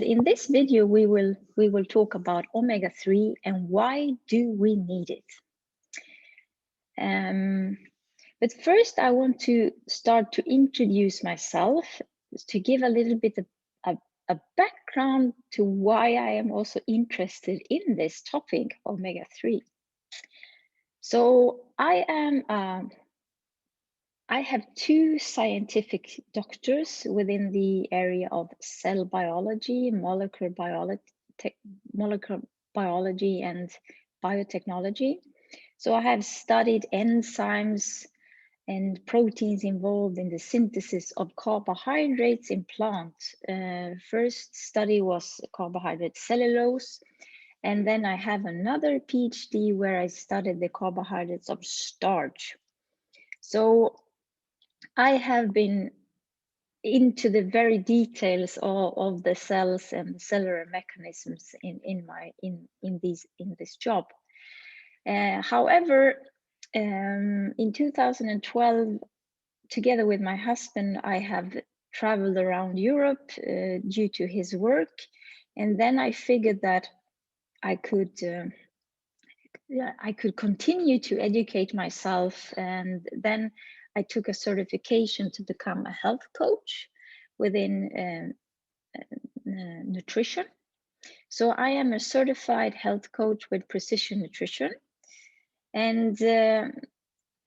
In this video, we will talk about omega-3 and why do we need it. But first, I want to start to introduce myself, to give a little bit of a background to why I am also interested in this topic, omega-3. So I have two scientific doctors within the area of cell biology, molecular biology, and biotechnology. So I have studied enzymes and proteins involved in the synthesis of carbohydrates in plants. First study was carbohydrate cellulose, and then I have another PhD where I studied the carbohydrates of starch. So I have been into the very details of the cells and the cellular mechanisms in this job. However, in 2012, together with my husband, I have traveled around Europe due to his work, and then I figured that I could continue to educate myself, and then I took a certification to become a health coach within nutrition. So I am a certified health coach with precision nutrition, and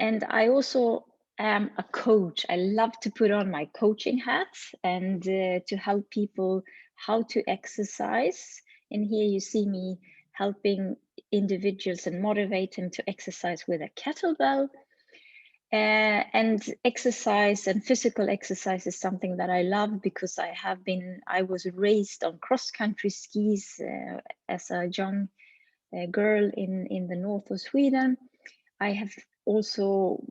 I also am a coach. I love to put on my coaching hat and to help people how to exercise. And here you see me helping individuals and motivate them to exercise with a kettlebell. And exercise and physical exercise is something that I love because I was raised on cross-country skis as a young girl in the north of Sweden. I have also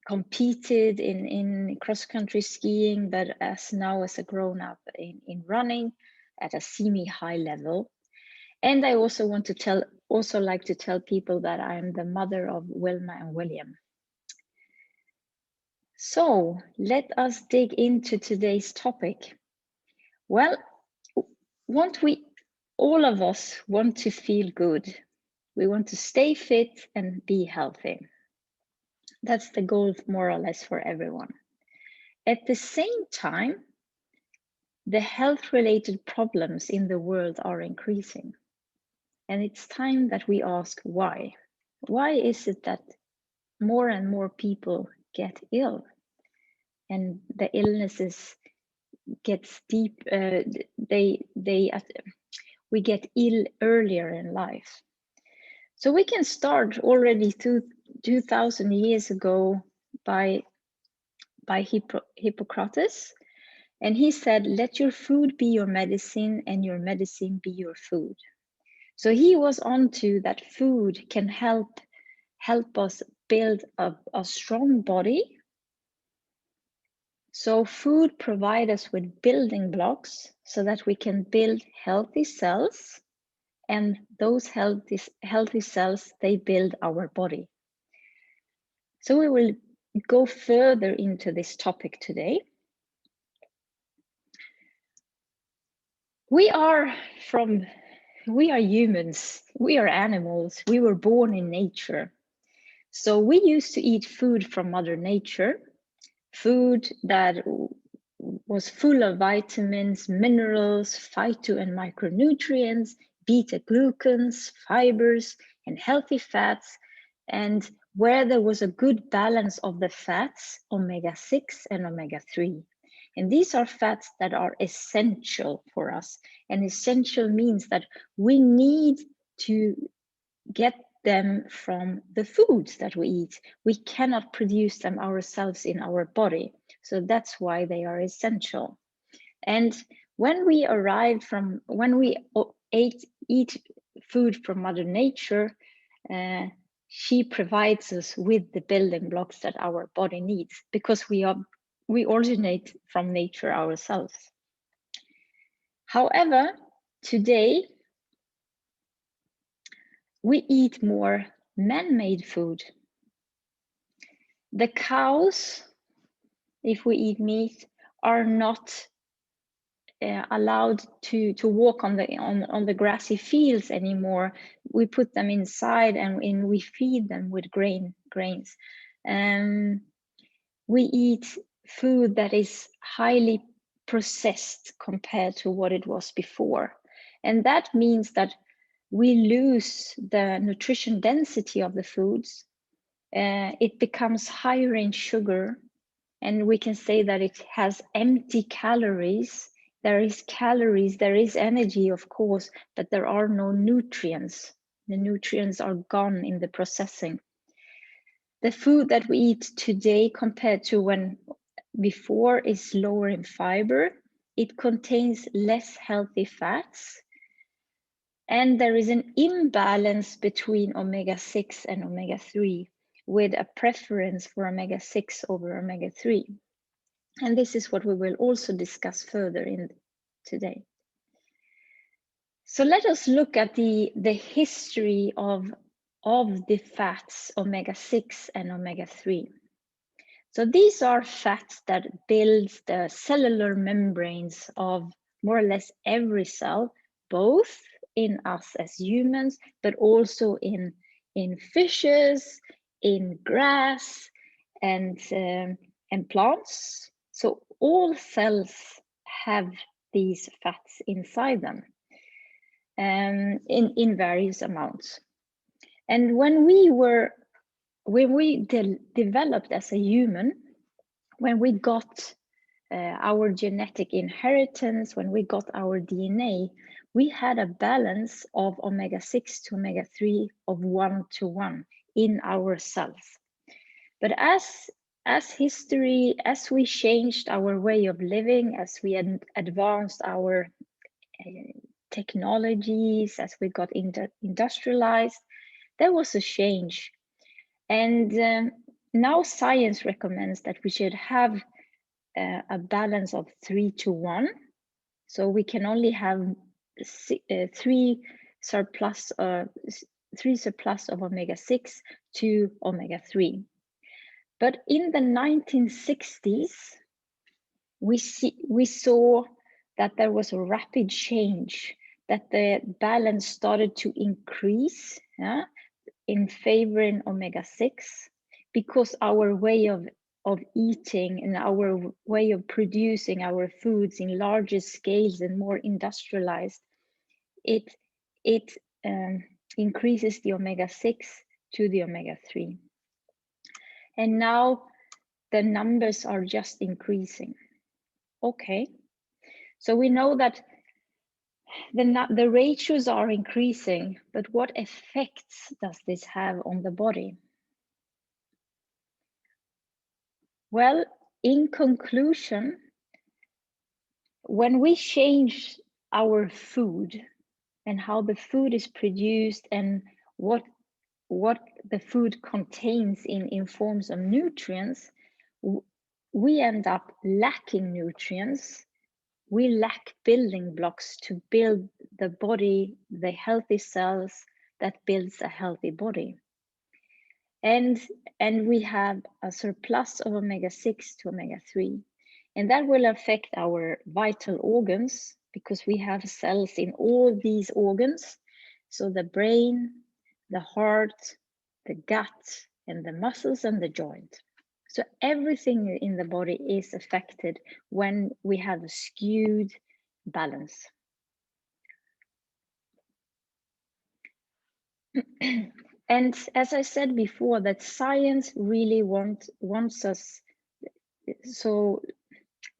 competed in cross-country skiing, but as a grown-up in running at a semi-high level. And I also like to tell people that I'm the mother of Wilma and William. So let us dig into today's topic. Well, all of us want to feel good. We want to stay fit and be healthy. That's the goal more or less for everyone. At the same time, the health-related problems in the world are increasing. And it's time that we ask why. Why is it that more and more people get ill? And the illnesses gets deep, we get ill earlier in life. So we can start already 2,000 years ago by Hippocrates, and he said, "Let your food be your medicine, and your medicine be your food." So he was onto that food can help us build a strong body. So food provides us with building blocks so that we can build healthy cells, and those healthy cells, they build our body. So we will go further into this topic today. We are humans, we are animals, we were born in nature. So we used to eat food from Mother Nature, food that was full of vitamins, minerals, phyto and micronutrients, beta-glucans, fibers, and healthy fats, and where there was a good balance of the fats, omega-6 and omega-3. And these are fats that are essential for us. And essential means that we need to get them from the foods that we eat. We cannot produce them ourselves in our body. So that's why they are essential. And when we eat food from Mother Nature, she provides us with the building blocks that our body needs, because we originate from nature ourselves. However, today we eat more man-made food. The cows, if we eat meat, are not allowed to walk on the grassy fields anymore. We put them inside and we feed them with grains. We eat food that is highly processed compared to what it was before. And that means that we lose the nutrition density of the foods. It becomes higher in sugar, and we can say that it has empty calories. There is calories, there is energy, of course, but there are no nutrients. The nutrients are gone in the processing. The food that we eat today compared to when before is lower in fiber. It contains less healthy fats. And there is an imbalance between omega-6 and omega-3, with a preference for omega-6 over omega-3. And this is what we will also discuss further in today. So let us look at the history of the fats omega-6 and omega-3. So these are fats that build the cellular membranes of more or less every cell, both in us as humans, but also in fishes, in grass, and plants. So all cells have these fats inside them, in various amounts. And when we developed as a human, when we got our genetic inheritance, when we got our DNA, we had a balance of omega-6 to omega-3 of 1:1 in our cells. But as history, as we changed our way of living, as we advanced our technologies, as we got industrialized, there was a change. And now science recommends that we should have a balance of 3:1. So we can only have three surplus of omega-6 to omega-3. But in the 1960s, we saw that there was a rapid change, that the balance started to increase in favor in omega-6, because our way of eating and our way of producing our foods in larger scales and more industrialized, it increases the omega-6 to the omega-3. And now the numbers are just increasing. Okay, so we know that the ratios are increasing, but what effects does this have on the body? Well, in conclusion, when we change our food and how the food is produced and what the food contains in forms of nutrients, we end up lacking nutrients. We lack building blocks to build the body, the healthy cells that builds a healthy body. And we have a surplus of omega-6 to omega-3. And that will affect our vital organs, because we have cells in all these organs. So the brain, the heart, the gut, and the muscles and the joint. So everything in the body is affected when we have a skewed balance. And as I said before, that science really wants us, so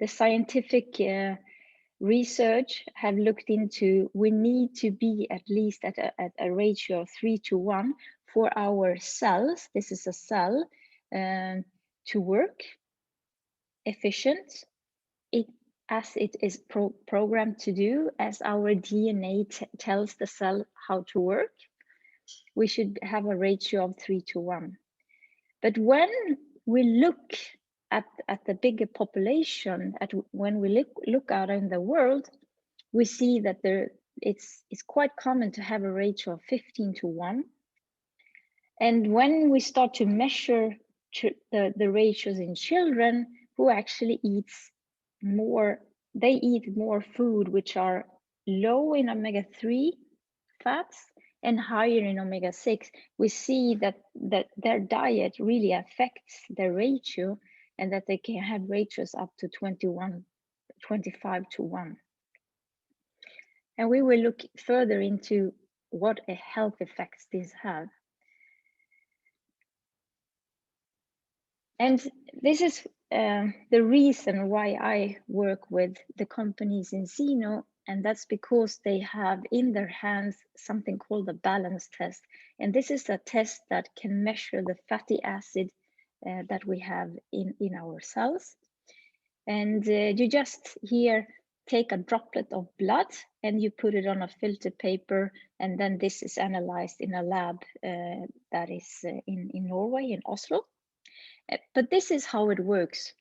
the scientific research have looked into, we need to be at least at a ratio of 3:1 for our cells, this is a cell, to work efficient, as it is programmed to do, as our DNA tells the cell how to work. We should have a ratio of 3:1. But when we look at the bigger population, when we look out in the world, we see that it's quite common to have a ratio of 15:1. And when we start to measure the ratios in children who actually eats more they eat more food which are low in omega-3 fats and higher in omega-6, we see that their diet really affects their ratio, and that they can have ratios up to 25 to 1. And we will look further into what a health effects these have. And this is the reason why I work with the companies in Zeno, and that's because they have in their hands something called the balance test. And this is a test that can measure the fatty acid that we have in our cells. And you just here take a droplet of blood and you put it on a filter paper, and then this is analyzed in a lab that is in Norway, in Oslo. But this is how it works.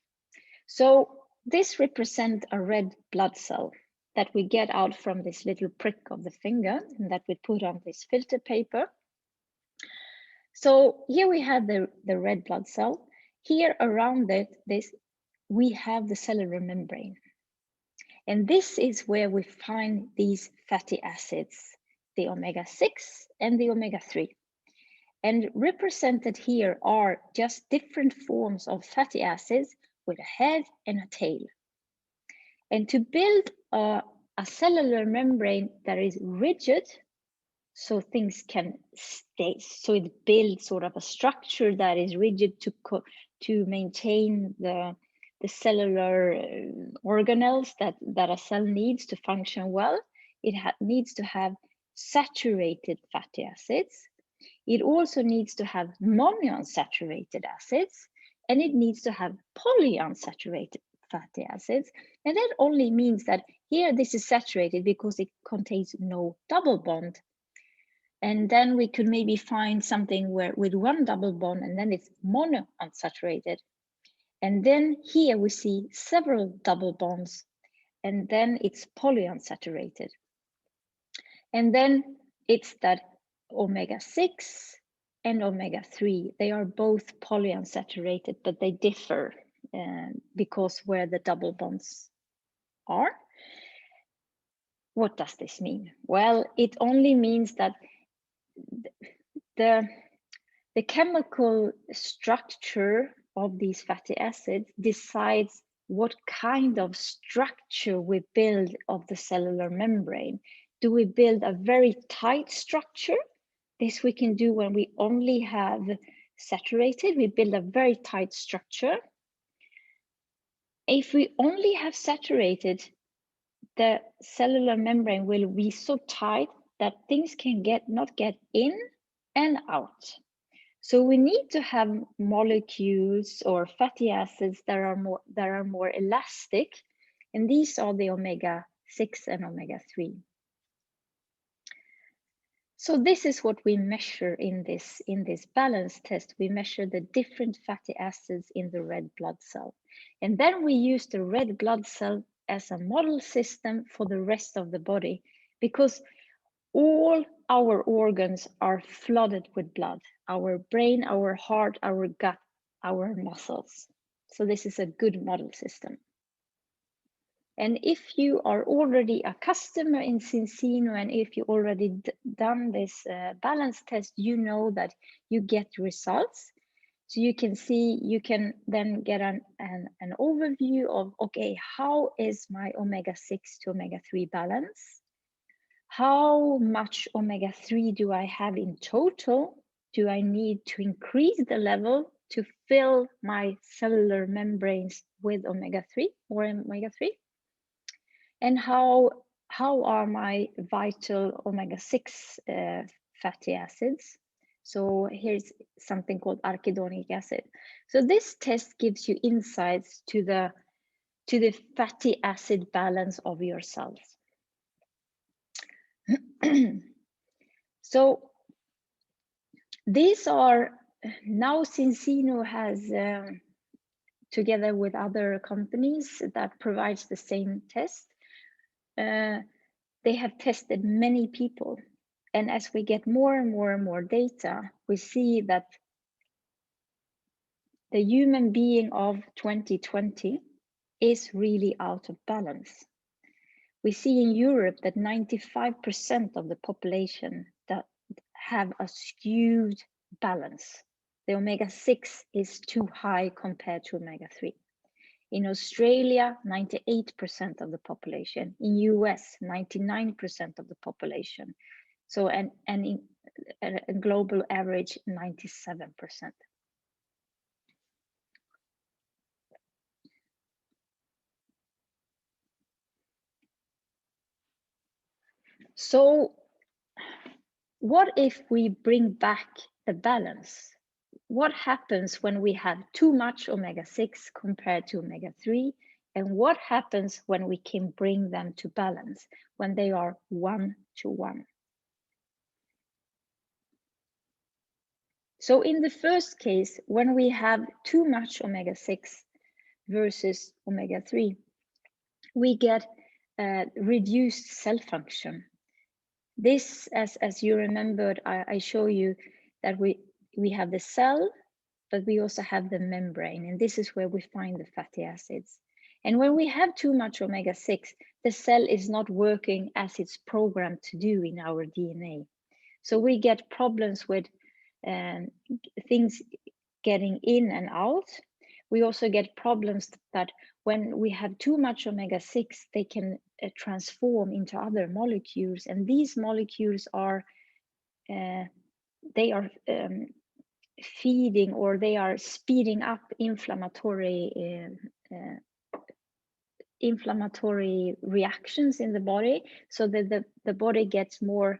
So this represents a red blood cell that we get out from this little prick of the finger, and that we put on this filter paper. So here we have the red blood cell. Here around this, we have the cellular membrane. And this is where we find these fatty acids, the omega-6 and the omega-3. And represented here are just different forms of fatty acids with a head and a tail. And to build a cellular membrane that is rigid, so things can stay, so it builds sort of a structure that is rigid to maintain the cellular organelles that a cell needs to function well. It needs to have saturated fatty acids. It also needs to have monounsaturated acids, and it needs to have polyunsaturated fatty acids. And that only means that here this is saturated because it contains no double bond. And then we could maybe find something where with one double bond, and then it's monounsaturated. And then here we see several double bonds, and then it's polyunsaturated. And then it's that omega-6 and omega-3, they are both polyunsaturated, but they differ because where the double bonds are. What does this mean? Well, it only means that the chemical structure of these fatty acids decides what kind of structure we build of the cellular membrane. Do we build a very tight structure? This we can do when we only have saturated. We build a very tight structure. If we only have saturated, the cellular membrane will be so tight that things can not get in and out. So we need to have molecules or fatty acids that are more elastic, and these are the omega-6 and omega-3. So this is what we measure in this balance test. We measure the different fatty acids in the red blood cell. And then we use the red blood cell as a model system for the rest of the body, because all our organs are flooded with blood. Our brain, our heart, our gut, our muscles. So this is a good model system. And if you are already a customer in Cincino, and if you already done this balance test, you know that you get results. So you can see, you can then get an overview of, okay, how is my omega-6 to omega-3 balance? How much omega-3 do I have in total? Do I need to increase the level to fill my cellular membranes with omega-3 or omega-3? And how are my vital omega-6 fatty acids? So here's something called arachidonic acid. So this test gives you insights to the fatty acid balance of your cells. So these are now, Cincino has together with other companies that provides the same test, they have tested many people. And as we get more and more and more data, we see that the human being of 2020 is really out of balance. We see in Europe that 95% of the population that have a skewed balance. The omega-6 is too high compared to omega-3. In Australia, 98% of the population. In US, 99% of the population. So, and in a global average, 97%. So what if we bring back the balance? What happens when we have too much omega-6 compared to omega-3? And what happens when we can bring them to balance, when they are 1-to-1? So in the first case, when we have too much omega-6 versus omega-3, we get reduced cell function. This, as you remembered, I show you that we have the cell, but we also have the membrane, and this is where we find the fatty acids. And when we have too much omega-6, the cell is not working as it's programmed to do in our DNA. So we get problems with things getting in and out. We also get problems that when we have too much omega-6, they can transform into other molecules, and these molecules are feeding, or they are speeding up inflammatory reactions in the body, so that the body gets more,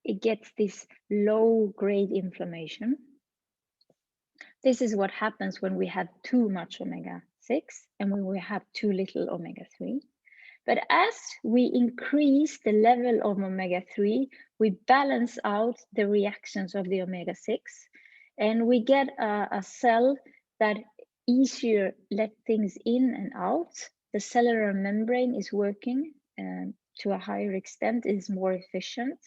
it gets this low-grade inflammation. This is what happens when we have too much omega-6 and when we have too little omega-3. But as we increase the level of omega-3, we balance out the reactions of the omega-6, and we get a cell that easier let things in and out. The cellular membrane is working to a higher extent, is more efficient.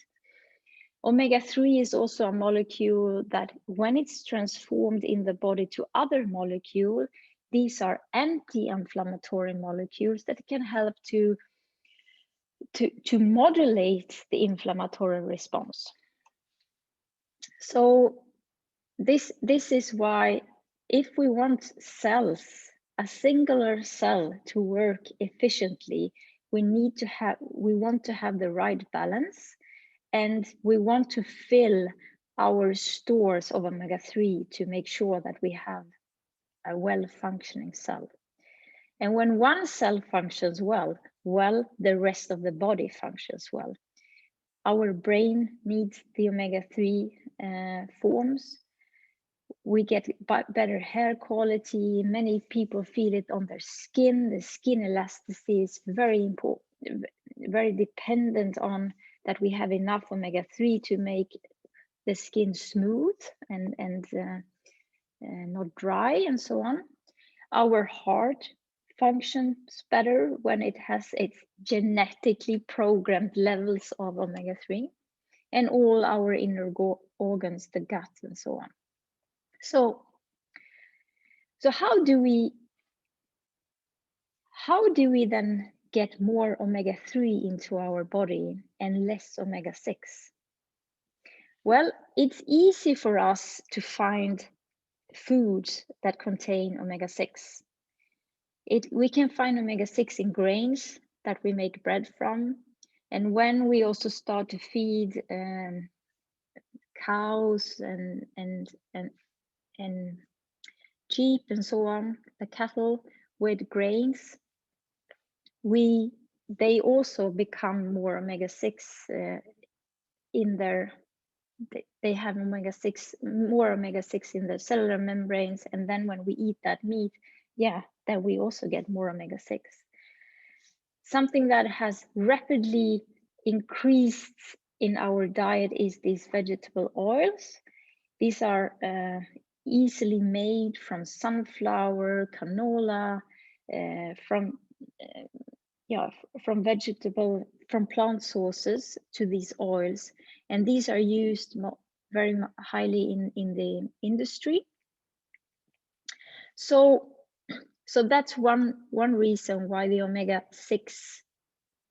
Omega-3 is also a molecule that when it's transformed in the body to other molecules, these are anti-inflammatory molecules that can help to modulate the inflammatory response. So this is why, if we want cells, a singular cell, to work efficiently, we want to have the right balance, and we want to fill our stores of omega-3 to make sure that we have a well-functioning cell. And when one cell functions well, the rest of the body functions well. Our brain needs the omega-3 forms. We get better hair quality. Many people feel it on their skin. The skin elasticity is very important, very dependent on that we have enough omega-3 to make the skin smooth and not dry and so on. Our heart functions better when it has its genetically programmed levels of omega-3, and all our inner organs, the gut and so on. So how do we then get more omega-3 into our body and less omega-6? Well, it's easy for us to find foods that contain omega-6. We can find omega-6 in grains that we make bread from. And when we also start to feed cows and sheep and so on, the cattle, with grains, they also become more omega-6 in their, they have more omega-6 in their cellular membranes, and then when we eat that meat, then we also get more omega-6. Something that has rapidly increased in our diet is these vegetable oils. These are easily made from sunflower, canola, from plant sources to these oils, and these are used very highly in the industry. So So that's one reason why the omega-6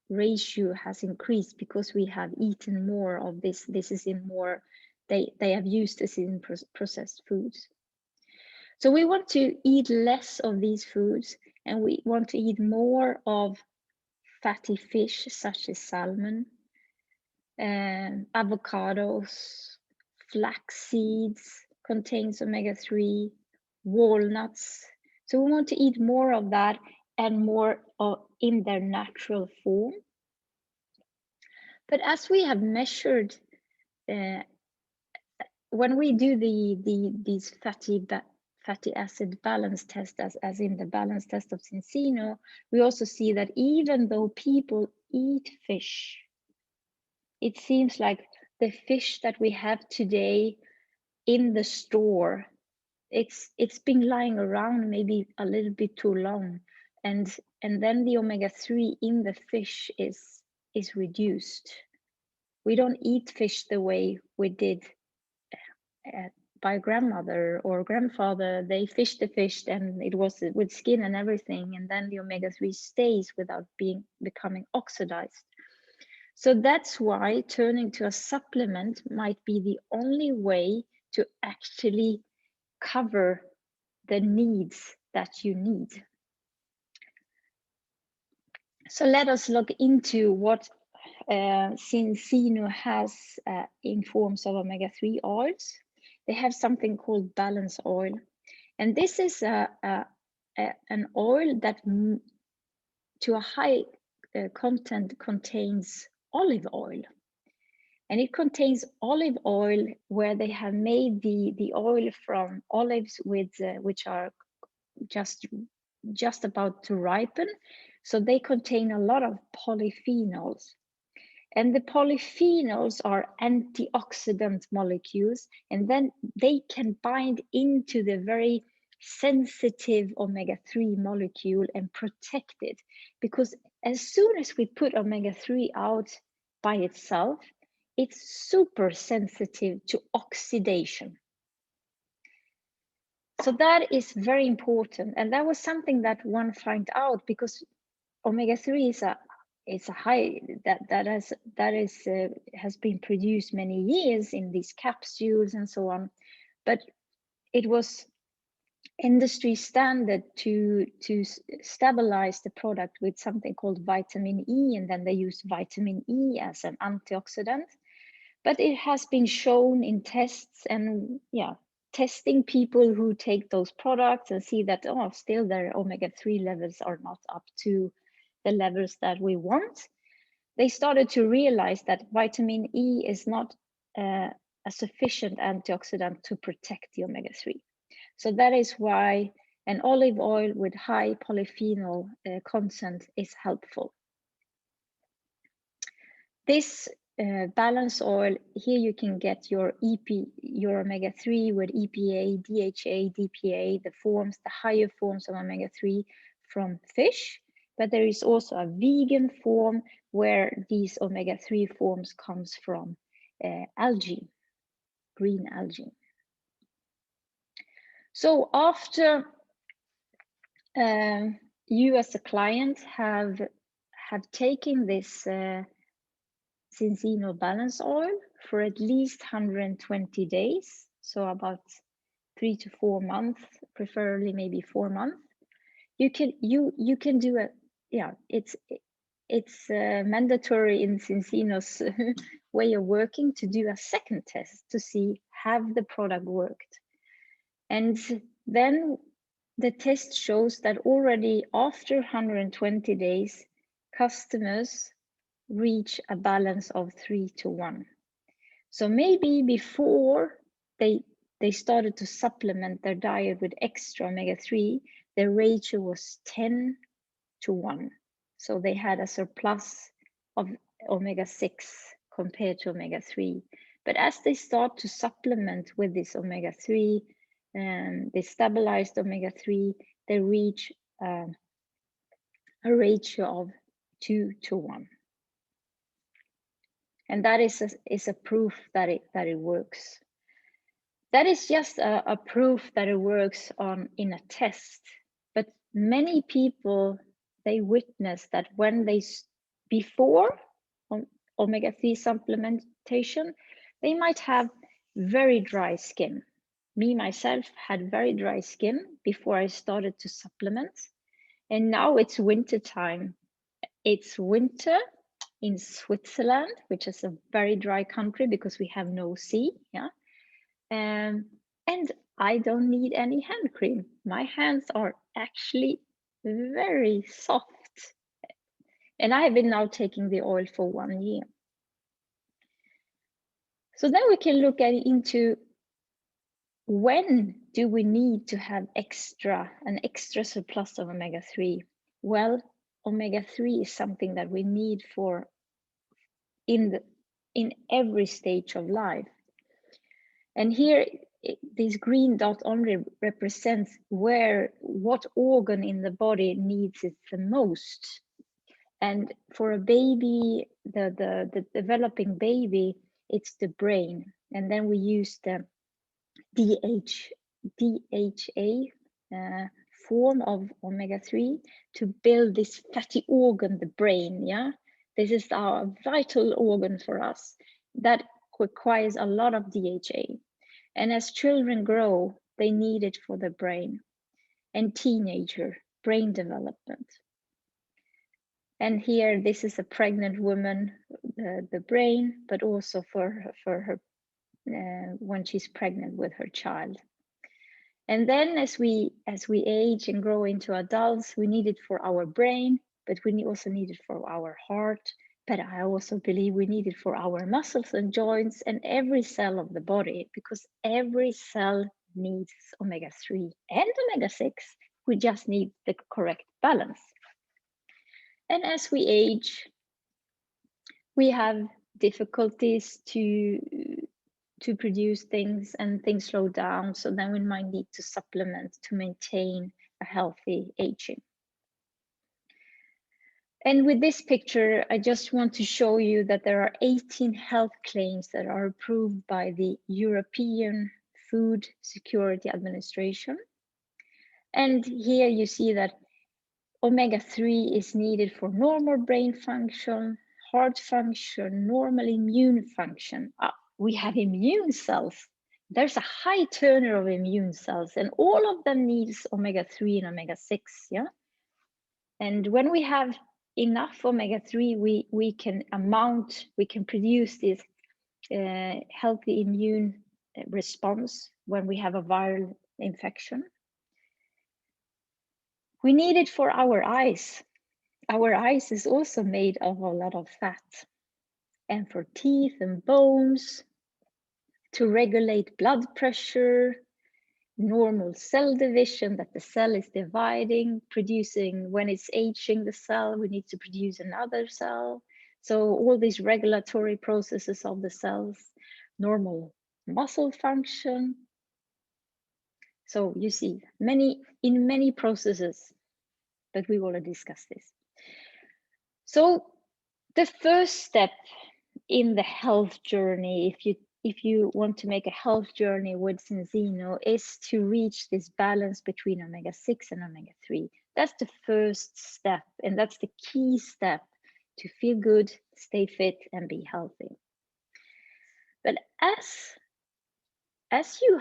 ratio has increased, because we have eaten more of this. This is in more, they have used this in processed foods. So we want to eat less of these foods, and we want to eat more of fatty fish such as salmon, avocados, flax seeds contains omega-3, walnuts. So we want to eat more of that and more of in their natural form. But as we have measured, when we do these fatty acid balance test, as in the balance test of Cincino, we also see that even though people eat fish, it seems like the fish that we have today in the store, it's been lying around maybe a little bit too long, and then the omega-3 in the fish is reduced. We don't eat fish the way we did by grandmother or grandfather. They fished the fish and it was with skin and everything, and then the omega-3 stays without becoming oxidized. So that's why turning to a supplement might be the only way to actually cover the needs that you need. So let us look into what Cincino has in forms of omega-3 oils. They have something called balance oil, and this is an oil that to a high content contains olive oil, and it contains olive oil where they have made the oil from olives with which are just about to ripen. So they contain a lot of polyphenols. And the polyphenols are antioxidant molecules, and then they can bind into the very sensitive omega-3 molecule and protect it. Because as soon as we put omega-3 out by itself, it's super sensitive to oxidation. So that is very important. And that was something that one found out, because omega-3 is a high that has been produced many years in these capsules and so on, but it was industry standard to stabilize the product with something called vitamin E, and then they use vitamin E as an antioxidant. But it has been shown in tests, and testing people who take those products and see that still their omega-3 levels are not up to the levels that we want. They started to realize that vitamin E is not a sufficient antioxidant to protect the omega-3. So that is why an olive oil with high polyphenol content is helpful. This balance oil, here you can get your omega-3 with EPA, DHA, DPA, the higher forms of omega-3 from fish. But there is also a vegan form where these omega-3 forms comes from algae, green algae. So after you as a client have taken this Cincino balance oil for at least 120 days, so about 3 to 4 months, preferably maybe 4 months, you can do it. It's mandatory in Cincino's way of working to do a second test to see have the product worked. And then the test shows that already after 120 days, customers reach a balance of 3 to 1. So maybe before they started to supplement their diet with extra omega-3, the ratio was 10 to 1. So they had a surplus of omega-6 compared to omega-3. But as they start to supplement with this omega-3, they stabilized omega-3, they reach a ratio of 2 to 1. And that is a proof that it works. That is just a proof that it works in a test. But many people, they witness that when they, before omega-3 supplementation, they might have very dry skin. Me, myself, had very dry skin before I started to supplement. And now it's winter time. It's winter in Switzerland, which is a very dry country because we have no sea. Yeah. And I don't need any hand cream. My hands are actually very soft. And I have been now taking the oil for 1 year. So then we can look into when do we need to have an extra surplus of omega-3? Well, omega-3 is something that we need for in every stage of life. And here, this green dot only represents what organ in the body needs it the most. And for a baby, the developing baby, it's the brain. And then we use the DHA form of omega-3 to build this fatty organ, the brain. Yeah, this is our vital organ for us that requires a lot of DHA. And as children grow, they need it for the brain, and teenager brain development. And here, this is a pregnant woman, the brain, but also for her when she's pregnant with her child. And then as we age and grow into adults, we need it for our brain, but we also need it for our heart. But I also believe we need it for our muscles and joints and every cell of the body, because every cell needs omega-3 and omega-6. We just need the correct balance. And as we age, we have difficulties to produce things, and things slow down. So then we might need to supplement to maintain a healthy aging. And with this picture, I just want to show you that there are 18 health claims that are approved by the European Food Security Administration. And here you see that omega-3 is needed for normal brain function, heart function, normal immune function. We have immune cells. There's a high turnover of immune cells, and all of them needs omega-3 and omega-6. Yeah. And when we have enough omega-3, we can produce this healthy immune response when we have a viral infection. We need it for our eyes. Our eyes is also made of a lot of fat. And for teeth and bones, to regulate blood pressure, normal cell division, that the cell is dividing, producing, when it's aging the cell, we need to produce another cell. So all these regulatory processes of the cells, normal muscle function. So you see, in many processes, but we will discuss this. So the first step in the health journey, if you want to make a health journey with Senzino, is to reach this balance between omega-6 and omega-3. That's the first step, and that's the key step to feel good, stay fit, and be healthy. But as you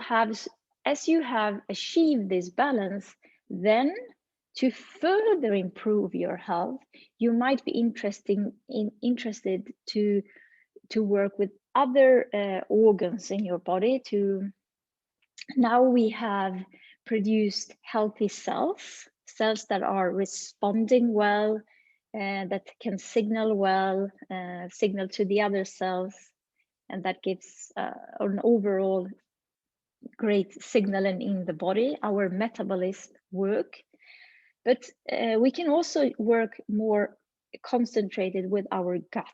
have achieved this balance, then to further improve your health, you might be interested to work with other organs in your body. Now we have produced healthy cells that are responding well, that can signal well, signal to the other cells, and that gives an overall great signaling in the body. Our metabolism work, but we can also work more concentrated with our gut.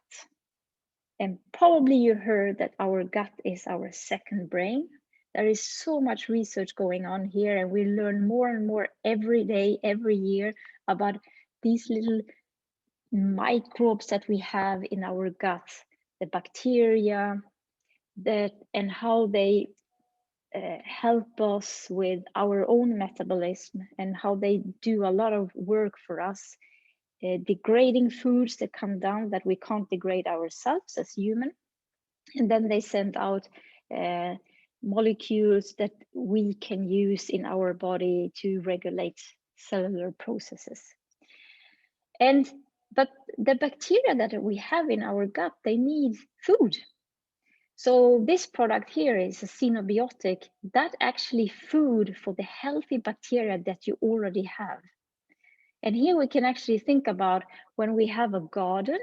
And probably you heard that our gut is our second brain. There is so much research going on here, and we learn more and more every day, every year, about these little microbes that we have in our gut, the bacteria, and how they help us with our own metabolism, and how they do a lot of work for us, degrading foods that come down that we can't degrade ourselves as human. And then they send out molecules that we can use in our body to regulate cellular processes. But the bacteria that we have in our gut, they need food. So this product here is a xenobiotic, that actually food for the healthy bacteria that you already have. And here we can actually think about when we have a garden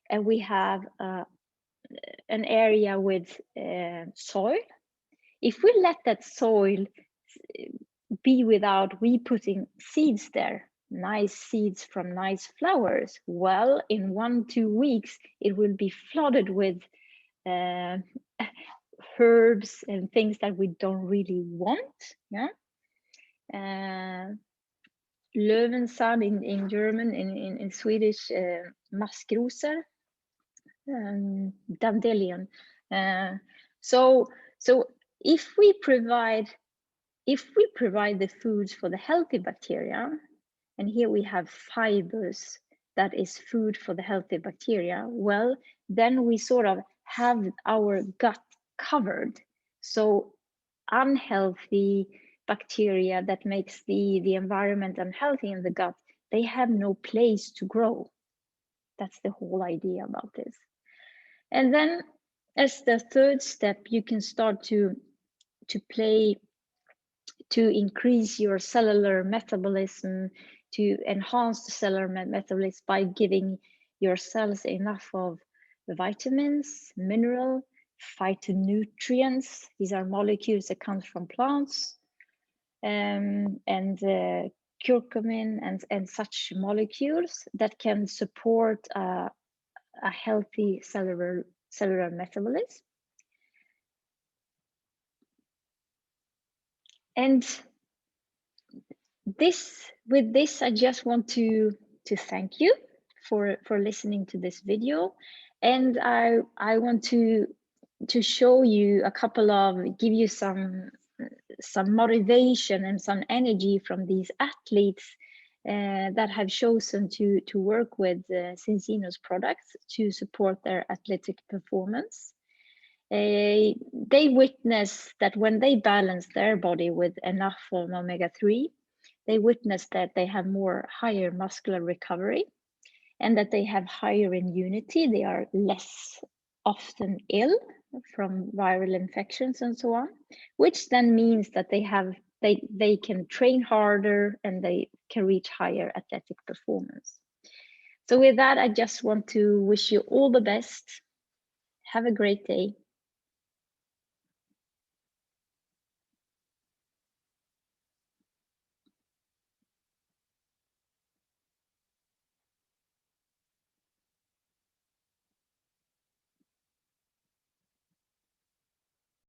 and we have an area with soil. If we let that soil be without we putting seeds there, nice seeds from nice flowers, well, in 1-2 weeks, it will be flooded with herbs and things that we don't really want. Yeah. Löwenzahn in German, in Swedish, maskrosor, dandelion. So if we provide the foods for the healthy bacteria, and here we have fibers, that is food for the healthy bacteria, well, then we sort of have our gut covered. So unhealthy bacteria that makes the environment unhealthy in the gut, they have no place to grow. That's the whole idea about this. And then as the third step, you can start to increase your cellular metabolism, to enhance the cellular metabolism by giving your cells enough of vitamins, mineral, phytonutrients. These are molecules that come from plants, and curcumin and such molecules that can support a healthy cellular metabolism. And with this, I just want to thank you for listening to this video, and I want to show you a couple of, give you some motivation and some energy from these athletes that have chosen to work with Cincino's products to support their athletic performance. They witness that when they balance their body with enough of omega-3, they witness that they have higher muscular recovery, and that they have higher immunity. They are less often ill from viral infections and so on, which then means that they can train harder and they can reach higher athletic performance. So with that, I just want to wish you all the best. Have a great day.